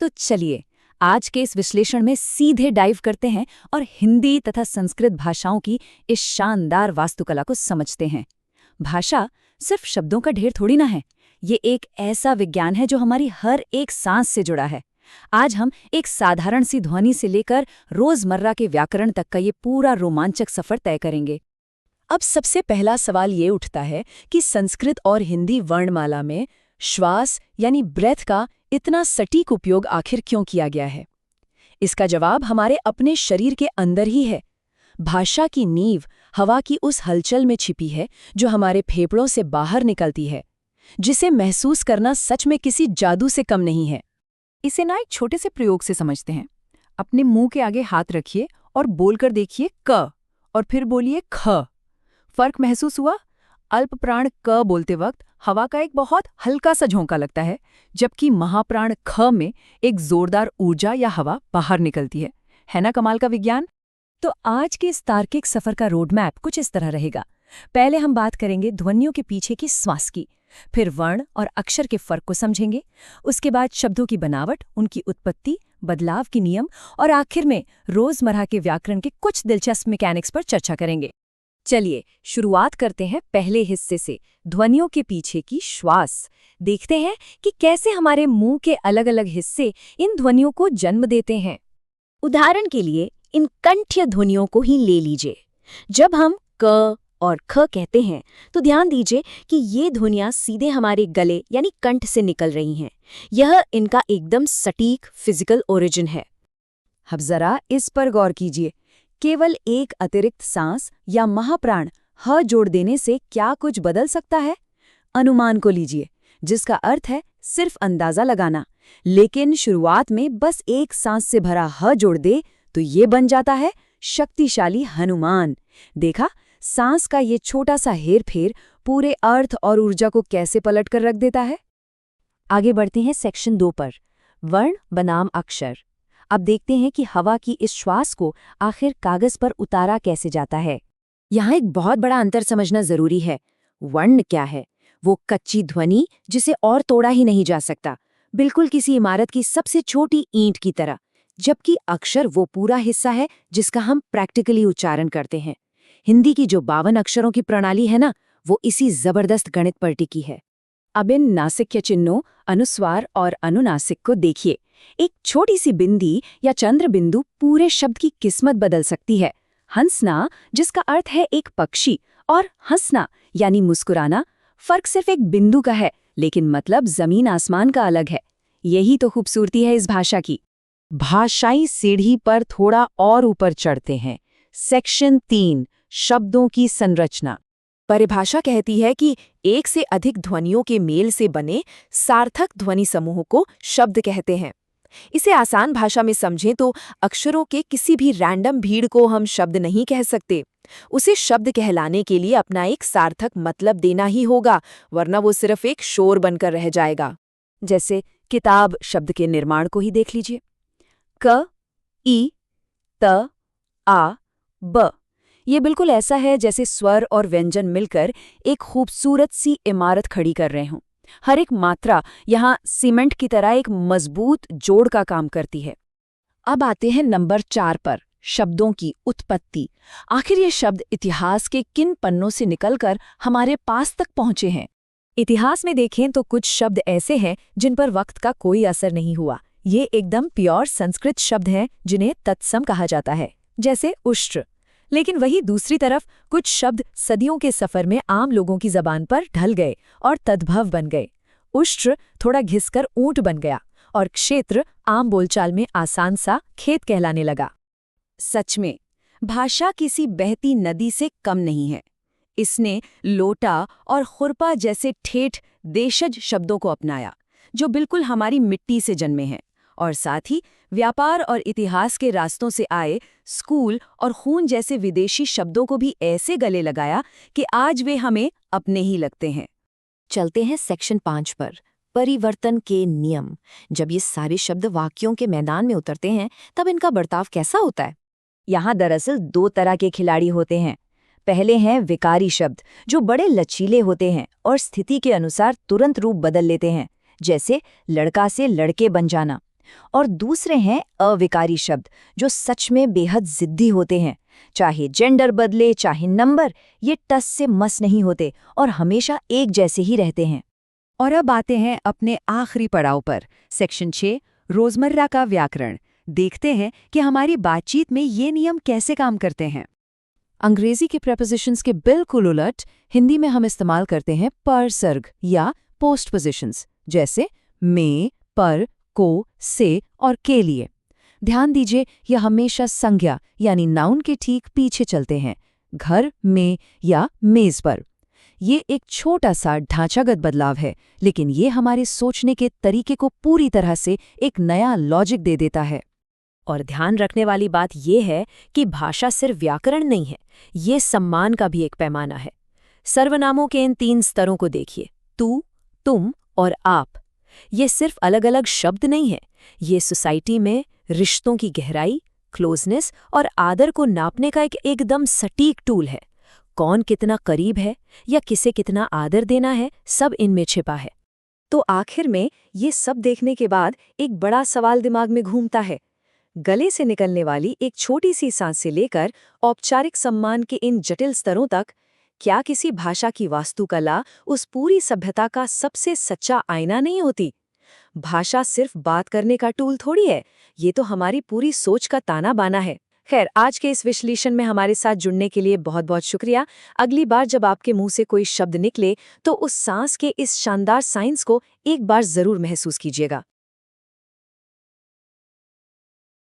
तो चलिए आज के इस विश्लेषण में सीधे डाइव करते हैं और हिंदी तथा संस्कृत भाषाओं की इस शानदार वास्तुकला को समझते हैं। भाषा सिर्फ शब्दों का ढेर थोड़ी ना है, ये एक ऐसा विज्ञान है जो हमारी हर एक सांस से जुड़ा है। आज हम एक साधारण सी ध्वनि से लेकर रोजमर्रा के व्याकरण तक का ये पूरा रोमांचक सफर तय करेंगे। अब सबसे पहला सवाल ये उठता है कि संस्कृत और हिंदी वर्णमाला में श्वास यानी ब्रेथ का इतना सटीक उपयोग आखिर क्यों किया गया है? इसका जवाब हमारे अपने शरीर के अंदर ही है। भाषा की नींव हवा की उस हलचल में छिपी है जो हमारे फेफड़ों से बाहर निकलती है, जिसे महसूस करना सच में किसी जादू से कम नहीं है। इसे ना एक छोटे से प्रयोग से समझते हैं। अपने मुंह के आगे हाथ रखिए और बोलकर देखिए क और फिर बोलिए ख। फर्क महसूस हुआ? अल्प प्राण क बोलते वक्त हवा का एक बहुत हल्का सा झोंका लगता है, जबकि महाप्राण ख में एक जोरदार ऊर्जा या हवा बाहर निकलती है ना कमाल का विज्ञान? तो आज के इस तार्किक सफर का रोड मैप कुछ इस तरह रहेगा। पहले हम बात करेंगे ध्वनियों के पीछे की श्वास की, फिर वर्ण और अक्षर के फर्क को समझेंगे, उसके बाद शब्दों की बनावट, उनकी उत्पत्ति, बदलाव के नियम और आखिर में रोजमर्रा के व्याकरण के कुछ दिलचस्प मैकेनिक्स पर चर्चा करेंगे। चलिए शुरुआत करते हैं पहले हिस्से से, ध्वनियों के पीछे की श्वास। देखते हैं कि कैसे हमारे मुंह के अलग अलग हिस्से इन ध्वनियों को जन्म देते हैं। उदाहरण के लिए इन कंठ्य ध्वनियों को ही ले लीजिए। जब हम क और ख कहते हैं तो ध्यान दीजिए कि ये ध्वनियां सीधे हमारे गले यानी कंठ से निकल रही हैं। यह इनका एकदम सटीक फिजिकल ओरिजिन है। अब जरा इस पर गौर कीजिए, केवल एक अतिरिक्त सांस या महाप्राण ह जोड़ देने से क्या कुछ बदल सकता है? अनुमान को लीजिए, जिसका अर्थ है सिर्फ अंदाजा लगाना। लेकिन शुरुआत में बस एक सांस से भरा ह जोड़ दे तो ये बन जाता है शक्तिशाली हनुमान। देखा, सांस का ये छोटा सा हेरफेर पूरे अर्थ और ऊर्जा को कैसे पलट कर रख देता है। आगे बढ़ते हैं सेक्शन 2 पर, वर्ण बनाम अक्षर। अब देखते हैं कि हवा की इस श्वास को आखिर कागज पर उतारा कैसे जाता है। यहाँ एक बहुत बड़ा अंतर समझना जरूरी है। वर्ण क्या है? वो कच्ची ध्वनि जिसे और तोड़ा ही नहीं जा सकता, बिल्कुल किसी इमारत की सबसे छोटी ईंट की तरह। जबकि अक्षर वो पूरा हिस्सा है जिसका हम प्रैक्टिकली उच्चारण करते हैं। हिंदी की जो 52 अक्षरों की प्रणाली है ना, वो इसी जबरदस्त गणित पर टिकी है। अब इन नासिक्य चिन्हों, अनुस्वार और अनुनासिक को देखिए। एक छोटी सी बिंदी या चंद्र बिंदु पूरे शब्द की किस्मत बदल सकती है। हंसना, जिसका अर्थ है एक पक्षी, और हंसना यानी मुस्कुराना, फर्क सिर्फ एक बिंदु का है, लेकिन मतलब जमीन आसमान का अलग है। यही तो खूबसूरती है इस भाषा की। भाषाई सीढ़ी पर थोड़ा और ऊपर चढ़ते हैं। सेक्शन 3, शब्दों की संरचना। परिभाषा कहती है कि एक से अधिक ध्वनियों के मेल से बने सार्थक ध्वनि समूह को शब्द कहते हैं। इसे आसान भाषा में समझें तो अक्षरों के किसी भी रैंडम भीड़ को हम शब्द नहीं कह सकते। उसे शब्द कहलाने के लिए अपना एक सार्थक मतलब देना ही होगा, वरना वो सिर्फ एक शोर बनकर रह जाएगा। जैसे किताब शब्द के निर्माण को ही देख लीजिए। क, ई, त, आ, ब। ये बिल्कुल ऐसा है जैसे स्वर और व्यंजन मिलकर एक खूबसूरत सी इमारत खड़ी कर रहे हों। हर एक मात्रा यहाँ सीमेंट की तरह एक मजबूत जोड़ का काम करती है। अब आते हैं नंबर 4 पर, शब्दों की उत्पत्ति। आखिर ये शब्द इतिहास के किन पन्नों से निकलकर हमारे पास तक पहुंचे हैं? इतिहास में देखें तो कुछ शब्द ऐसे हैं जिन पर वक्त का कोई असर नहीं हुआ। ये एकदम प्योर संस्कृत शब्द हैं जिन्हें तत्सम कहा जाता है, जैसे उष्ट्र। लेकिन वही दूसरी तरफ कुछ शब्द सदियों के सफर में आम लोगों की जबान पर ढल गए और तद्भव बन गए। उष्ट्र थोड़ा घिसकर ऊंट बन गया और क्षेत्र आम बोलचाल में आसान सा खेत कहलाने लगा। सच में भाषा किसी बहती नदी से कम नहीं है। इसने लोटा और खुरपा जैसे ठेठ देशज शब्दों को अपनाया, जो बिल्कुल हमारी मिट्टी से जन्मे हैं, और साथ ही व्यापार और इतिहास के रास्तों से आए स्कूल और खून जैसे विदेशी शब्दों को भी ऐसे गले लगाया कि आज वे हमें अपने ही लगते हैं। चलते हैं सेक्शन 5 पर, परिवर्तन के नियम। जब ये सारे शब्द वाक्यों के मैदान में उतरते हैं तब इनका बर्ताव कैसा होता है? यहाँ दरअसल 2 तरह के खिलाड़ी होते हैं। पहले हैं विकारी शब्द, जो बड़े लचीले होते हैं और स्थिति के अनुसार तुरंत रूप बदल लेते हैं, जैसे लड़का से लड़के बन जाना। और दूसरे हैं अविकारी शब्द, जो सच में बेहद जिद्दी होते हैं। चाहे जेंडर बदले, चाहे नंबर, ये टस से मस नहीं होते और हमेशा एक जैसे ही रहते हैं। और अब आते हैं अपने आखिरी पड़ाव पर, सेक्शन 6, रोजमर्रा का व्याकरण। देखते हैं कि हमारी बातचीत में ये नियम कैसे काम करते हैं। अंग्रेजी के प्रेपोजिशंस के बिल्कुल उलट हिंदी में हम इस्तेमाल करते हैं परसर्ग या पोस्टपोजिशंस, जैसे में, पर, को, से और के लिए। ध्यान दीजिए, यह हमेशा संज्ञा यानी नाउन के ठीक पीछे चलते हैं, घर, में या मेज पर। ये एक छोटा सा ढांचागत बदलाव है, लेकिन ये हमारे सोचने के तरीके को पूरी तरह से एक नया लॉजिक दे देता है। और ध्यान रखने वाली बात यह है कि भाषा सिर्फ व्याकरण नहीं है, ये सम्मान का भी एक पैमाना है। सर्वनामों के इन 3 स्तरों को देखिए, तू, तुम और आप। ये सिर्फ अलग अलग शब्द नहीं है, ये सोसाइटी में रिश्तों की गहराई, क्लोजनेस और आदर को नापने का एक एकदम सटीक टूल है। कौन कितना करीब है या किसे कितना आदर देना है, सब इनमें छिपा है। तो आखिर में ये सब देखने के बाद एक बड़ा सवाल दिमाग में घूमता है। गले से निकलने वाली एक छोटी सी सांस से लेकर औपचारिक सम्मान के इन जटिल स्तरों तक, क्या किसी भाषा की वास्तुकला उस पूरी सभ्यता का सबसे सच्चा आईना नहीं होती? भाषा सिर्फ बात करने का टूल थोड़ी है, ये तो हमारी पूरी सोच का ताना बाना है। खैर, आज के इस विश्लेषण में हमारे साथ जुड़ने के लिए बहुत बहुत शुक्रिया। अगली बार जब आपके मुंह से कोई शब्द निकले तो उस सांस के इस शानदार साइंस को एक बार जरूर महसूस कीजिएगा।